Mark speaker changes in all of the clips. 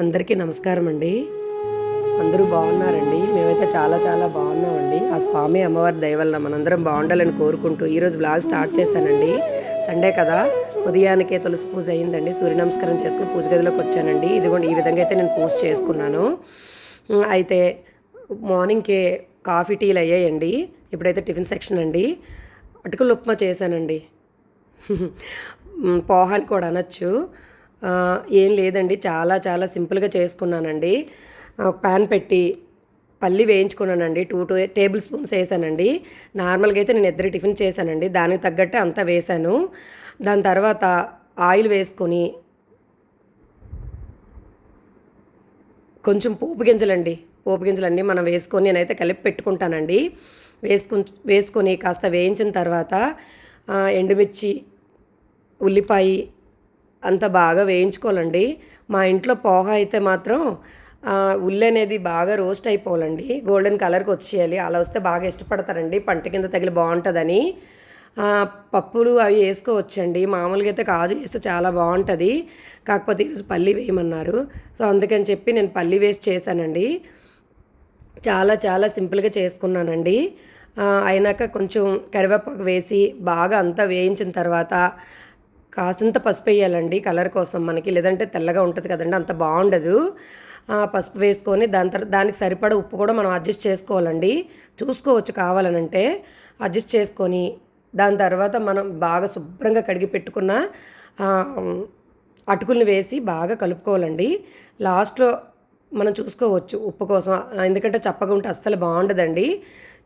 Speaker 1: అందరికీ నమస్కారం అండి. అందరూ బాగున్నారండి? మేమైతే చాలా చాలా బాగున్నామండి. ఆ స్వామి అమ్మవారి దయ వలన మనందరం బాగుండాలని కోరుకుంటూ ఈరోజు వ్లాగ్ స్టార్ట్ చేశానండి. సండే కదా, ఉదయానికే తులసి పూజ అయిందండి. సూర్య నమస్కారం చేసుకుని పూజ గదిలోకి వచ్చానండి. ఇదిగోండి ఈ విధంగా అయితే నేను పూజ చేసుకున్నాను. అయితే మార్నింగ్కే కాఫీ టీలు అయ్యాయండి. ఇప్పుడైతే టిఫిన్ సెక్షన్ అండి. అటుకుల ఉప్మా చేశానండి. పోహాని కూడా అనొచ్చు. ఏం లేదండి, చాలా చాలా సింపుల్గా చేసుకున్నానండి. ఒక ప్యాన్ పెట్టి పల్లి వేయించుకున్నానండి. 2 టేబుల్ స్పూన్స్ వేసానండి. నార్మల్గా అయితే నేను ఇద్దరు టిఫిన్ చేశానండి, దానికి తగ్గట్టే అంతా వేసాను. దాని తర్వాత ఆయిల్ వేసుకొని కొంచెం పోపు గింజలన్నీ మనం వేసుకొని నేనైతే కలిపి పెట్టుకుంటానండి. వేసుకొని కాస్త వేయించిన తర్వాత ఎండుమిర్చి, ఉల్లిపాయ అంత బాగా వేయించుకోవాలండి. మా ఇంట్లో పోహ అయితే మాత్రం ఉల్లి అనేది బాగా రోస్ట్ అయిపోవాలండి, గోల్డెన్ కలర్కి వచ్చేయాలి. అలా వస్తే బాగా ఇష్టపడతారండి, పంట కింద తగిలి బాగుంటుందని. పప్పులు అవి వేసుకోవచ్చండి. మామూలుగా అయితే కాజు వేస్తే చాలా బాగుంటుంది, కాకపోతే ఈరోజు పల్లి వేయమన్నారు. సో అందుకని చెప్పి నేను పల్లి వేసి చేశానండి. చాలా చాలా సింపుల్గా చేసుకున్నానండి. అయినాక కొంచెం కరివేపాకు వేసి బాగా అంతా వేయించిన తర్వాత కాసింత పసుపు వేయాలండి కలర్ కోసం మనకి, లేదంటే తెల్లగా ఉంటుంది కదండి, అంత బాగుండదు. పసుపు వేసుకొని దానికి సరిపడా ఉప్పు కూడా మనం అడ్జస్ట్ చేసుకోవాలండి. చూసుకోవచ్చు కావాలనంటే అడ్జస్ట్ చేసుకొని దాని తర్వాత మనం బాగా శుభ్రంగా కడిగి పెట్టుకున్న అటుకుల్ని వేసి బాగా కలుపుకోవాలండి. లాస్ట్లో మనం చూసుకోవచ్చు ఉప్పు కోసం, ఎందుకంటే చప్పగా ఉంటే అస్సలు బాగుండదండి.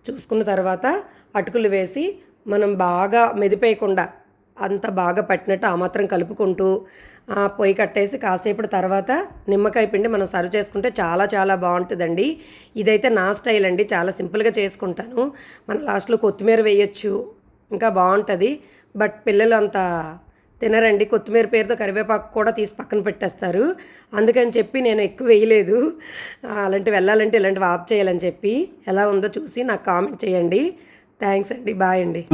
Speaker 1: చూసుకున్న తర్వాత అటుకులు వేసి మనం బాగా మెదిపేయకుండా అంత బాగా పట్టినట్టు ఆ మాత్రం కలుపుకుంటూ పొయ్యి కట్టేసి కాసేపటి తర్వాత నిమ్మకాయ పిండి మనం సర్వ్ చేసుకుంటే చాలా చాలా బాగుంటుందండి. ఇదైతే నా స్టైల్ అండి, చాలా సింపుల్గా చేసుకుంటాను. మన లాస్ట్లో కొత్తిమీర వేయచ్చు, ఇంకా బాగుంటుంది. బట్ పిల్లలు అంత తినరండి, కొత్తిమీర పేరుతో కరివేపాకు కూడా తీసి పక్కన పెట్టేస్తారు. అందుకని చెప్పి నేను ఎక్కువ వేయలేదు. అలాంటివి వెళ్ళాలంటే ఇలాంటివి ఆఫ్ చేయాలని చెప్పి. ఎలా ఉందో చూసి నాకు కామెంట్ చేయండి. థ్యాంక్స్ అండి, బాయ్ అండి.